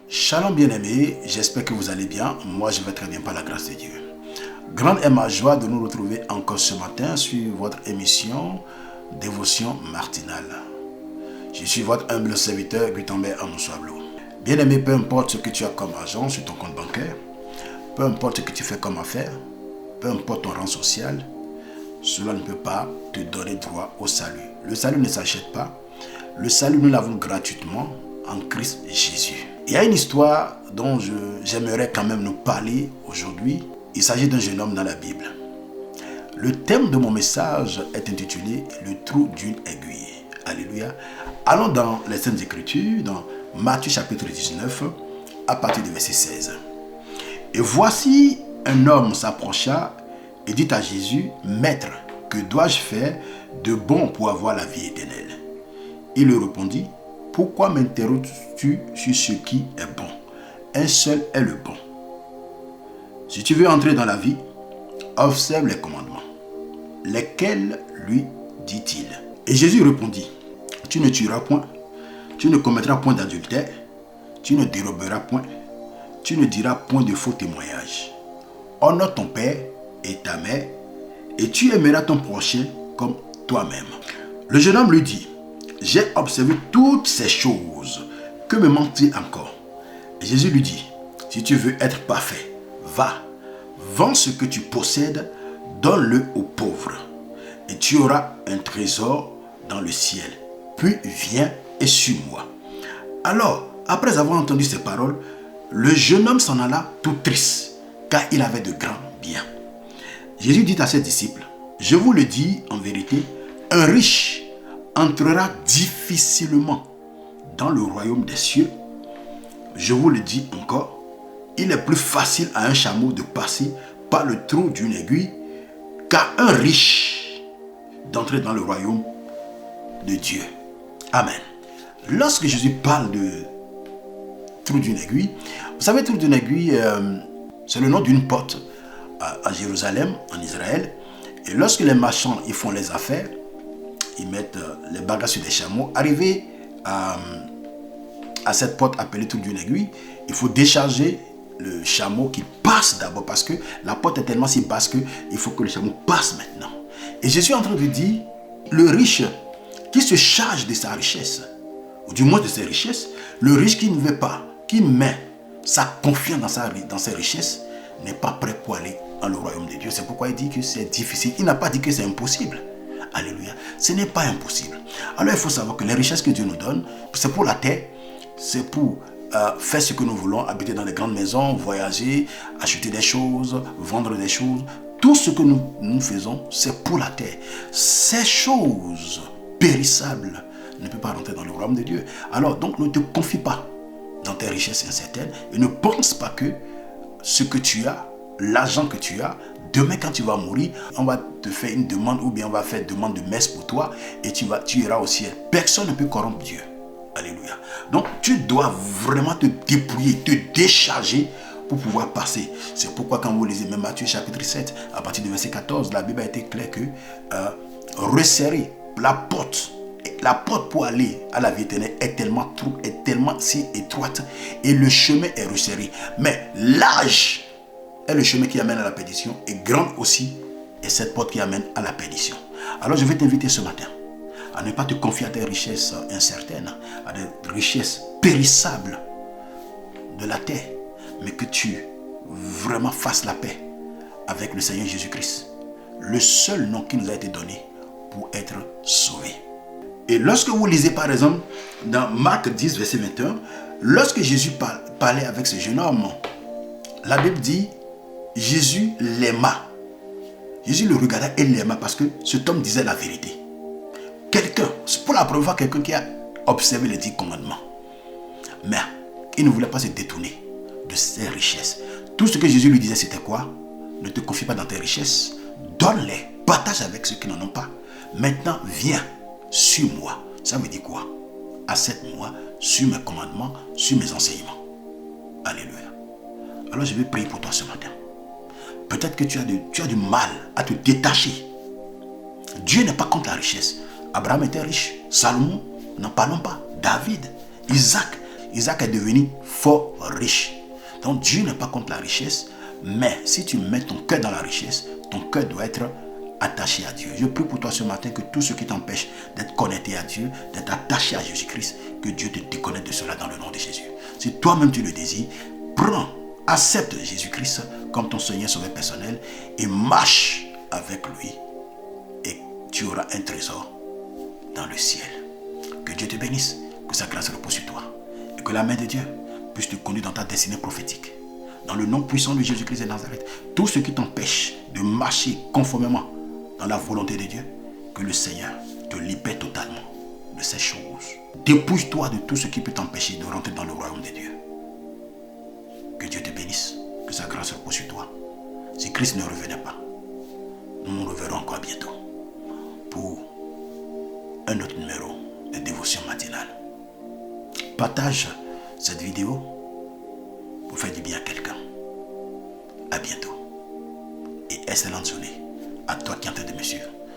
Shalom bien-aimés, j'espère que vous allez bien. Moi, je vais très bien par la grâce de Dieu. Grande est ma joie de nous retrouver encore ce matin sur votre émission Dévotion matinale. Je suis votre humble serviteur, Gutenberg Amoussoablo. Bien-aimé, peu importe ce que tu as comme argent sur ton compte bancaire, peu importe ce que tu fais comme affaire, peu importe ton rang social, cela ne peut pas te donner droit au salut. Le salut ne s'achète pas. Le salut, nous l'avons gratuitement en Christ Jésus. Il y a une histoire dont j'aimerais quand même nous parler aujourd'hui. Il s'agit d'un jeune homme dans la Bible. Le thème de mon message est intitulé « Le trou d'une aiguille ». Alléluia. Allons dans les Saintes Écritures, dans Matthieu chapitre 19, à partir du verset 16. « Et voici un homme s'approcha et dit à Jésus, « Maître, que dois-je faire de bon pour avoir la vie éternelle ?» Il lui répondit, « Pourquoi m'interroges-tu sur ce qui est bon? Un seul est le bon. Si tu veux entrer dans la vie, observe les commandements. Lesquels lui dit-il? Et Jésus répondit, « Tu ne tueras point, tu ne commettras point d'adultère, tu ne déroberas point, tu ne diras point de faux témoignages. Honore ton père et ta mère, et tu aimeras ton prochain comme toi-même. » Le jeune homme lui dit, « J'ai observé toutes ces choses. Que me manque-t-il encore? » Et Jésus lui dit, « Si tu veux être parfait, va, vends ce que tu possèdes, donne-le aux pauvres, et tu auras un trésor dans le ciel. Puis viens et suis-moi. » Alors, après avoir entendu ces paroles, le jeune homme s'en alla tout triste, car il avait de grands biens. Jésus dit à ses disciples, « Je vous le dis en vérité, un riche entrera difficilement dans le royaume des cieux. Je vous le dis encore, il est plus facile à un chameau de passer par le trou d'une aiguille qu'à un riche d'entrer dans le royaume de Dieu. » Amen. Lorsque Jésus parle de trou d'une aiguille, vous savez, trou d'une aiguille, c'est le nom d'une porte à Jérusalem, en Israël. Et lorsque les marchands ils font les affaires, ils mettent les bagages sur des chameaux. Arrivé à cette porte appelée trou d'une aiguille, il faut décharger le chameau qui passe d'abord, parce que la porte est tellement si basse qu'il faut que le chameau passe maintenant. Et Jésus est en train de dire, le riche qui se charge de sa richesse, ou du moins de ses richesses, le riche qui ne veut pas, qui met sa confiance dans ses richesses, n'est pas prêt pour aller dans le royaume de Dieu. C'est pourquoi il dit que c'est difficile. Il n'a pas dit que c'est impossible. Alléluia. Ce n'est pas impossible. Alors il faut savoir que les richesses que Dieu nous donne, c'est pour la terre, c'est pour faire ce que nous voulons, habiter dans des grandes maisons, voyager, acheter des choses, vendre des choses. Tout ce que nous faisons, c'est pour la terre. Ces choses périssables ne peuvent pas rentrer dans le royaume de Dieu. Alors donc ne te confie pas dans tes richesses incertaines et ne pense pas que ce que tu as, l'argent que tu as, demain quand tu vas mourir, on va te faire une demande ou bien on va faire une demande de messe pour toi et tu iras au ciel. Personne ne peut corrompre Dieu. Alléluia. Donc tu dois vraiment te dépouiller, te décharger pour pouvoir passer. C'est pourquoi quand vous lisez même Matthieu chapitre 7, à partir du verset 14, la Bible a été claire que resserrer la porte pour aller à la vie éternelle est tellement si étroite et le chemin est resserré. Mais large est le chemin qui amène à la perdition et grande aussi est cette porte qui amène à la perdition. Alors je vais t'inviter ce matin à ne pas te confier à des richesses incertaines, à des richesses périssables de la terre, mais que tu vraiment fasses la paix avec le Seigneur Jésus-Christ, le seul nom qui nous a été donné pour être sauvés. Et lorsque vous lisez par exemple dans Marc 10 verset 21, lorsque Jésus parlait avec ce jeune homme, la Bible dit Jésus l'aima. Jésus le regarda et l'aima parce que cet homme disait la vérité. C'est pour la première fois quelqu'un qui a observé les 10 commandements. Mais il ne voulait pas se détourner de ses richesses. Tout ce que Jésus lui disait, c'était quoi? Ne te confie pas dans tes richesses, donne-les, partage avec ceux qui n'en ont pas. Maintenant, viens, suis-moi. Ça veut dire quoi? Accepte-moi, suis mes commandements, suis mes enseignements. Alléluia. Alors je vais prier pour toi ce matin. Peut-être que tu as du mal à te détacher. Dieu n'est pas contre la richesse. Abraham était riche. Salomon, n'en parlons pas. David, Isaac est devenu fort riche. Donc Dieu n'est pas contre la richesse, mais si tu mets ton cœur dans la richesse, ton cœur doit être attaché à Dieu. Je prie pour toi ce matin que tout ce qui t'empêche d'être connecté à Dieu, d'être attaché à Jésus-Christ, que Dieu te déconnecte de cela dans le nom de Jésus. Si toi-même tu le désires, prends, accepte Jésus-Christ comme ton Seigneur Sauveur personnel et marche avec lui et tu auras un trésor dans le ciel. Que Dieu te bénisse, que sa grâce repose sur toi et que la main de Dieu puisse te conduire dans ta destinée prophétique. Dans le nom puissant de Jésus-Christ de Nazareth, tout ce qui t'empêche de marcher conformément dans la volonté de Dieu, que le Seigneur te libère totalement de ces choses. Dépouille-toi de tout ce qui peut t'empêcher de rentrer dans le royaume de Dieu. Que Dieu te bénisse, que sa grâce repose sur toi. Si Christ ne revenait pas, nous nous reverrons encore bientôt pour un autre numéro de dévotion matinale. Partage cette vidéo pour faire du bien à quelqu'un. À bientôt. Et excellente journée à toi qui es en train de me suivre.